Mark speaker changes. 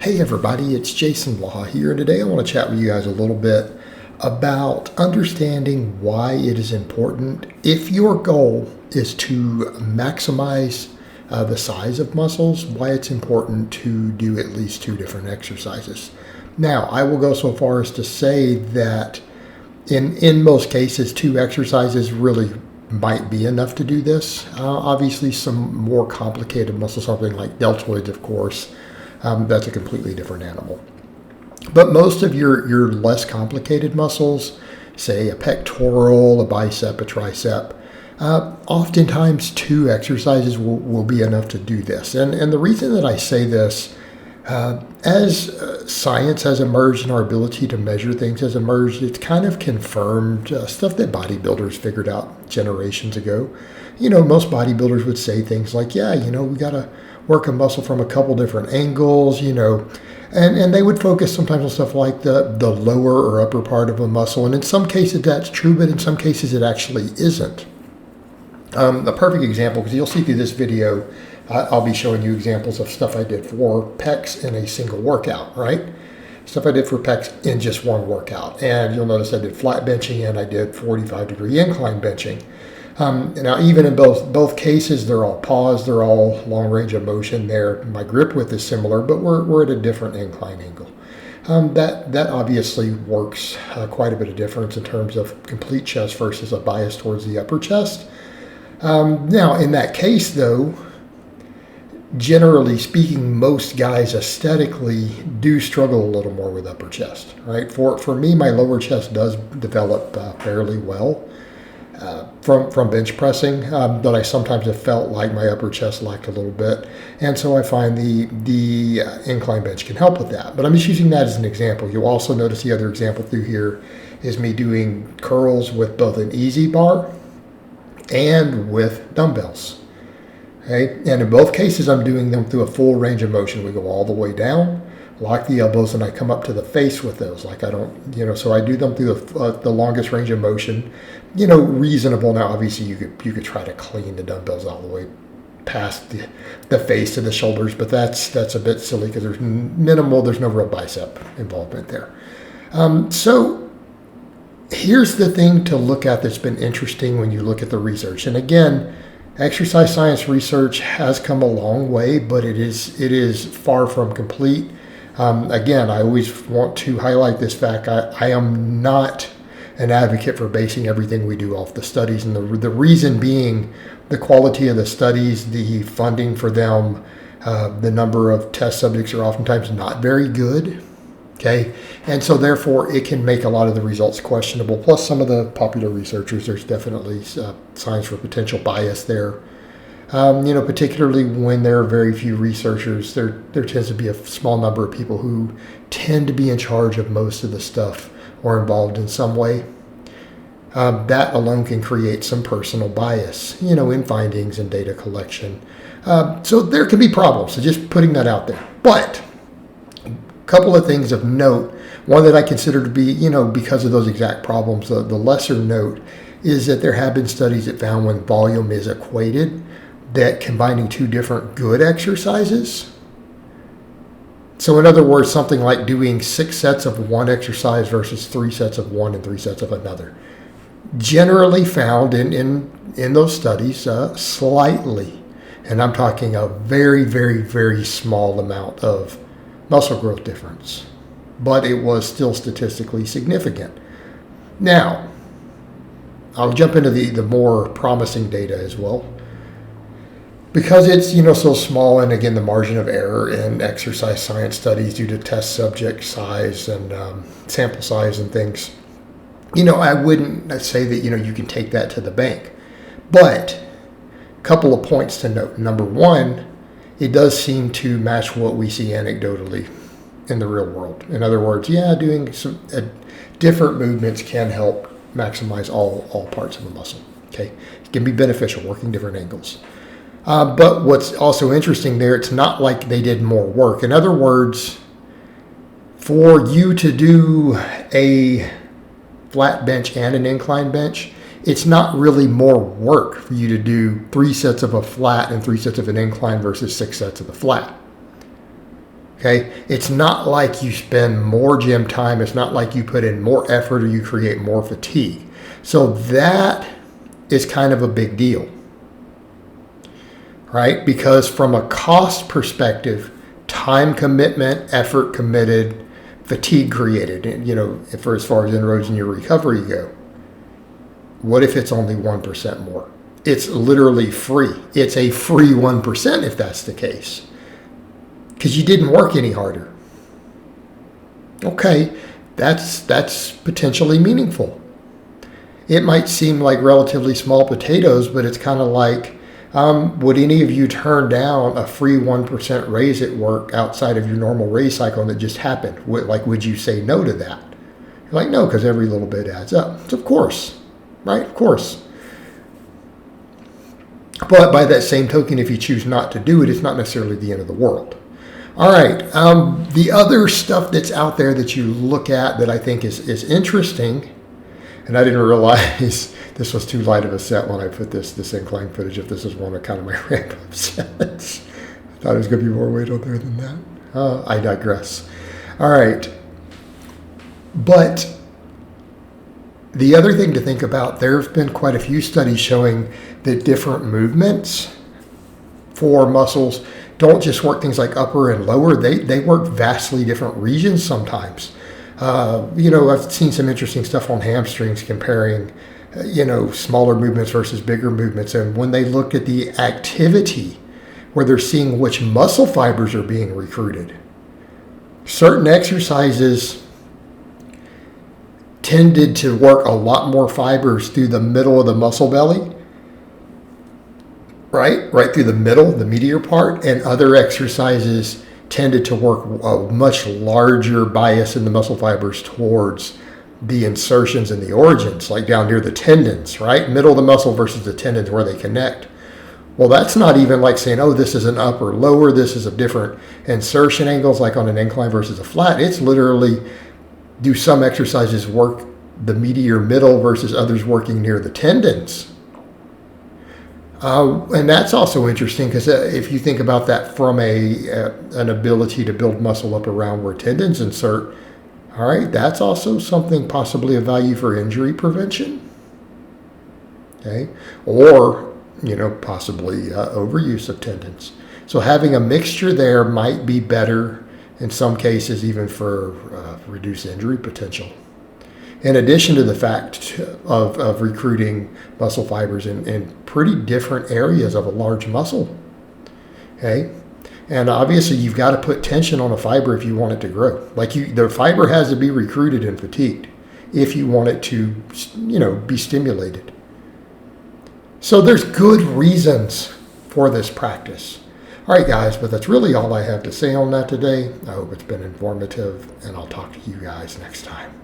Speaker 1: Hey everybody, it's Jason Law here, and today I want to chat with you guys a little bit about understanding why it is important if your goal is to maximize the size of muscles, why it's important to do at least two different exercises. Now, I will go so far as to say that in most cases, two exercises really might be enough to do this. Obviously, some more complicated muscles, something like deltoids, of course, that's a completely different animal. But most of your less complicated muscles, say a pectoral, a bicep, a tricep, oftentimes two exercises will be enough to do this. And the reason that I say this, as science has emerged and our ability to measure things has emerged, it's kind of confirmed stuff that bodybuilders figured out generations ago. Most bodybuilders would say things like, we got to work a muscle from a couple different angles, and they would focus sometimes on stuff like the lower or upper part of a muscle. And in some cases that's true, but in some cases it actually isn't. A perfect example, because you'll see through this video, I'll be showing you examples of stuff I did for pecs in a single workout, right? Stuff I did for pecs in just one workout. And you'll notice I did flat benching and I did 45-degree incline benching. Now, even in both cases, they're all paused, they're all long range of motion there. My grip width is similar, but we're at a different incline angle. That obviously works quite a bit of difference in terms of complete chest versus a bias towards the upper chest. Now, in that case, though, generally speaking, most guys aesthetically do struggle a little more with upper chest, right? For me, my lower chest does develop fairly well from bench pressing, but I sometimes have felt like my upper chest lacked a little bit, and so I find the incline bench can help with that. But I'm just using that as an example. You'll also notice the other example through here is me doing curls with both an easy bar and with dumbbells. Okay? And in both cases, I'm doing them through a full range of motion. We go all the way down, lock the elbows, and I come up to the face with those. Like I don't, so I do them through the longest range of motion, reasonable. Now, obviously, you could try to clean the dumbbells all the way past the face to the shoulders, but that's a bit silly because there's no real bicep involvement there. So here's the thing to look at that's been interesting when you look at the research. And again, exercise science research has come a long way, but it is far from complete. Again, I always want to highlight this fact. I am not an advocate for basing everything we do off the studies, and the reason being the quality of the studies, the funding for them, the number of test subjects are oftentimes not very good. Okay, and so therefore it can make a lot of the results questionable. Plus, some of the popular researchers, there's definitely signs for potential bias there. Particularly when there are very few researchers, there tends to be a small number of people who tend to be in charge of most of the stuff or involved in some way. That alone can create some personal bias, in findings and data collection. So there can be problems. So just putting that out there. But couple of things of note. One that I consider to be, because of those exact problems, the lesser note is that there have been studies that found when volume is equated, that combining two different good exercises. So in other words, something like doing 6 sets of one exercise versus 3 sets of one and 3 sets of another. Generally found in those studies slightly, and I'm talking a very, very, very small amount of muscle growth difference, but it was still statistically significant. Now, I'll jump into the more promising data as well. Because it's so small, and again, the margin of error in exercise science studies due to test subject size and sample size and things, I wouldn't say that, you can take that to the bank. But a couple of points to note. Number one, it does seem to match what we see anecdotally in the real world. In other words, doing some different movements can help maximize all parts of a muscle. Okay, it can be beneficial working different angles. But what's also interesting there, it's not like they did more work. In other words, for you to do a flat bench and an incline bench, it's not really more work for you to do 3 sets of a flat and 3 sets of an incline versus 6 sets of the flat. Okay, it's not like you spend more gym time. It's not like you put in more effort or you create more fatigue. So that is kind of a big deal, right? Because from a cost perspective, time commitment, effort committed, fatigue created, for as far as inroads in your recovery go. What if it's only 1% more? It's literally free. It's a free 1% if that's the case, because you didn't work any harder. Okay, that's potentially meaningful. It might seem like relatively small potatoes, but it's kind of like, would any of you turn down a free 1% raise at work outside of your normal raise cycle that just happened? Would you say no to that? You're like, no, because every little bit adds up. So of course, right? Of course. But by that same token, if you choose not to do it, it's not necessarily the end of the world. All right. The other stuff that's out there that you look at that I think is interesting, and I didn't realize this was too light of a set when I put this incline footage, if this is one of kind of my ramp-up sets. I thought it was going to be more weight on there than that. I digress. All right. But the other thing to think about, there have been quite a few studies showing that different movements for muscles don't just work things like upper and lower. They work vastly different regions sometimes. I've seen some interesting stuff on hamstrings comparing, smaller movements versus bigger movements. And when they looked at the activity where they're seeing which muscle fibers are being recruited, certain exercises tended to work a lot more fibers through the middle of the muscle belly, right through the middle, the medial part, and other exercises tended to work a much larger bias in the muscle fibers towards the insertions and the origins, like down near the tendons, right? Middle of the muscle versus the tendons where they connect. Well, that's not even like saying, oh, this is an upper, lower, this is a different insertion angles, like on an incline versus a flat. It's literally, do some exercises work the medial middle versus others working near the tendons? And that's also interesting because if you think about that from an ability to build muscle up around where tendons insert, all right, that's also something possibly of value for injury prevention. Okay, or possibly overuse of tendons. So having a mixture there might be better in some cases, even for reduced injury potential. In addition to the fact of recruiting muscle fibers in pretty different areas of a large muscle. Okay? And obviously you've got to put tension on a fiber if you want it to grow. The fiber has to be recruited and fatigued if you want it to, be stimulated. So there's good reasons for this practice. All right, guys, but that's really all I have to say on that today. I hope it's been informative, and I'll talk to you guys next time.